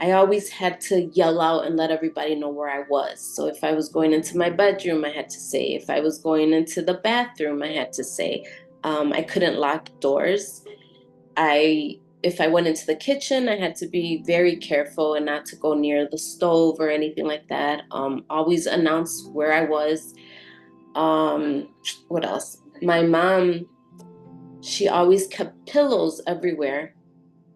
I always had to yell out and let everybody know where I was. So if I was going into my bedroom, I had to say. If I was going into the bathroom, I had to say. I couldn't lock doors. If I went into the kitchen, I had to be very careful and not to go near the stove or anything like that. Always announce where I was. What else? My mom, she always kept pillows everywhere.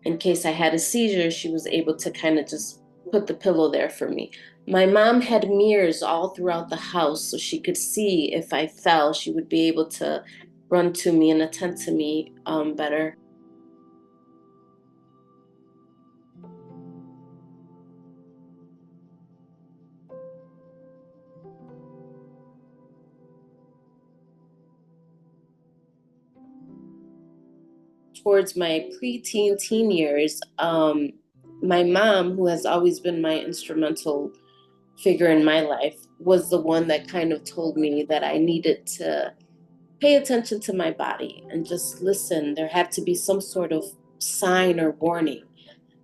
In case I had a seizure, she was able to kind of just put the pillow there for me. My mom had mirrors all throughout the house so she could see if I fell, she would be able to run to me and attend to me better. Towards my preteen teen years, my mom, who has always been my instrumental figure in my life, was the one that kind of told me that I needed to pay attention to my body and just listen. There had to be some sort of sign or warning.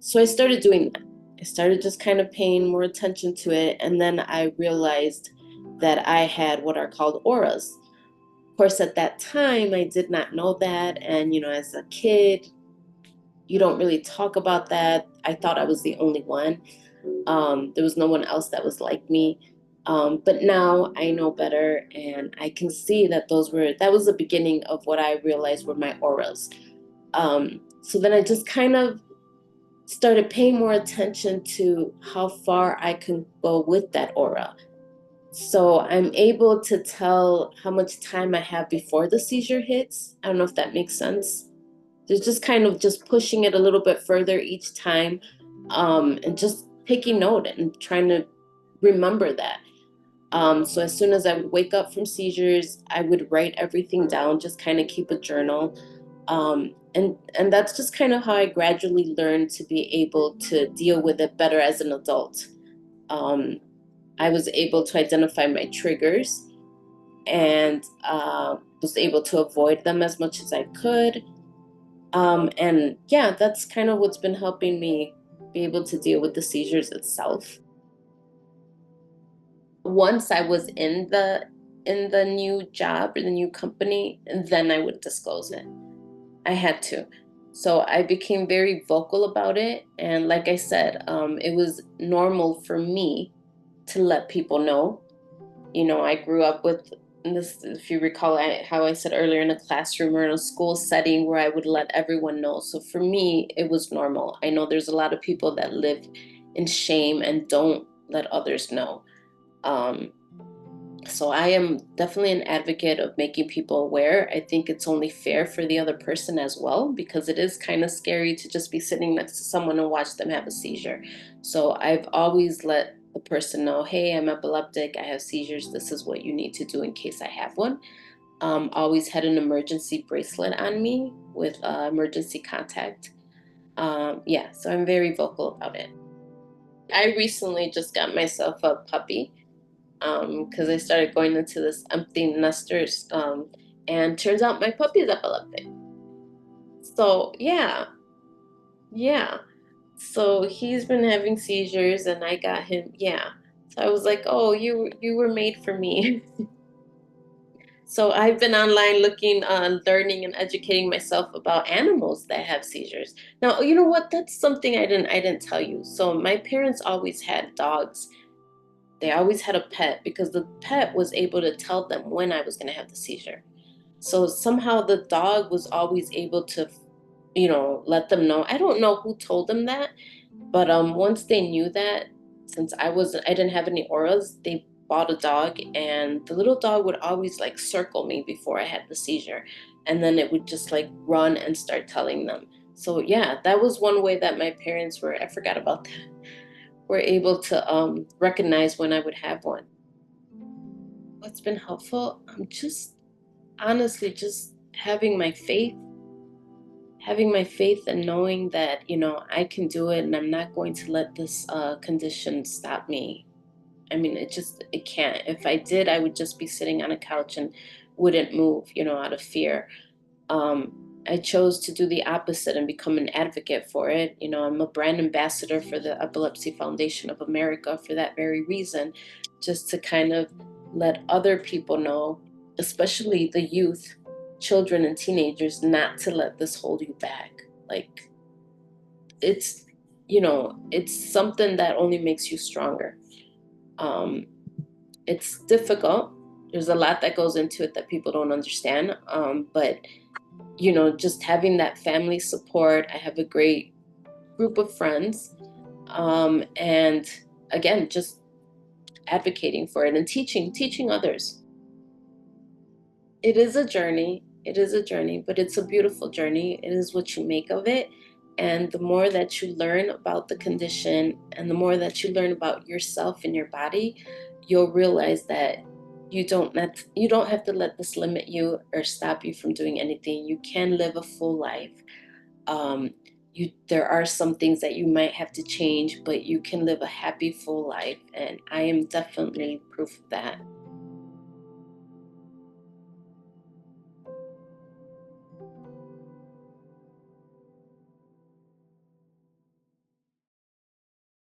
So I started doing that. I started just kind of paying more attention to it. And then I realized that I had what are called auras. Of course, at that time, I did not know that. And, as a kid, you don't really talk about that. I thought I was the only one. There was no one else that was like me. But now I know better, and I can see that that was the beginning of what I realized were my auras. So then I just kind of started paying more attention to how far I can go with that aura. So I'm able to tell how much time I have before the seizure hits. I don't know if that makes sense. There's just kind of just pushing it a little bit further each time, and just taking note and trying to remember that. So as soon as I would wake up from seizures, I would write everything down, just kind of keep a journal. And that's just kind of how I gradually learned to be able to deal with it better as an adult. Um, I was able to identify my triggers and was able to avoid them as much as I could. And yeah, that's kind of what's been helping me be able to deal with the seizures itself. Once I was in the new job or the new company, then I would disclose it. I had to. So I became very vocal about it. And like I said, it was normal for me to let people know. I grew up with this, if you recall how I said earlier, in a classroom or in a school setting where I would let everyone know. So for me, it was normal. I know there's a lot of people that live in shame and don't let others know. Um, so I am definitely an advocate of making people aware. I think it's only fair for the other person as well, because it is kind of scary to just be sitting next to someone and watch them have a seizure. So I've always let the person know, hey, I'm epileptic, I have seizures, this is what you need to do in case I have one. Always had an emergency bracelet on me with emergency contact. Yeah, so I'm very vocal about it. I recently just got myself a puppy, because I started going into this empty nesters, and turns out my puppy is epileptic. So yeah. So he's been having seizures, and I got him. Yeah. So I was like, oh, you were made for me. So I've been online looking on learning and educating myself about animals that have seizures. Now, you know what? That's something I didn't tell you. So my parents always had dogs. They always had a pet because the pet was able to tell them when I was going to have the seizure. So somehow the dog was always able to, let them know. I don't know who told them that, but once they knew that, since I didn't have any auras, they bought a dog, and the little dog would always like circle me before I had the seizure, and then it would just like run and start telling them. So yeah, that was one way that my parents were. I forgot about that. Were able to recognize when I would have one. What's been helpful? I'm just honestly just having my faith and knowing that, I can do it and I'm not going to let this condition stop me. I mean, it can't. If I did, I would just be sitting on a couch and wouldn't move, out of fear. I chose to do the opposite and become an advocate for it. I'm a brand ambassador for the Epilepsy Foundation of America for that very reason, just to kind of let other people know, especially the youth, children and teenagers, not to let this hold you back. Like, it's, it's something that only makes you stronger. It's difficult. There's a lot that goes into it that people don't understand. But just having that family support. I have a great group of friends. And again, just advocating for it and teaching others. It is a journey. It is a journey, but it's a beautiful journey. It is what you make of it. And the more that you learn about the condition and the more that you learn about yourself and your body, you'll realize that you don't have to let this limit you or stop you from doing anything. You can live a full life. Um, there are some things that you might have to change, but you can live a happy, full life. And I am definitely proof of that.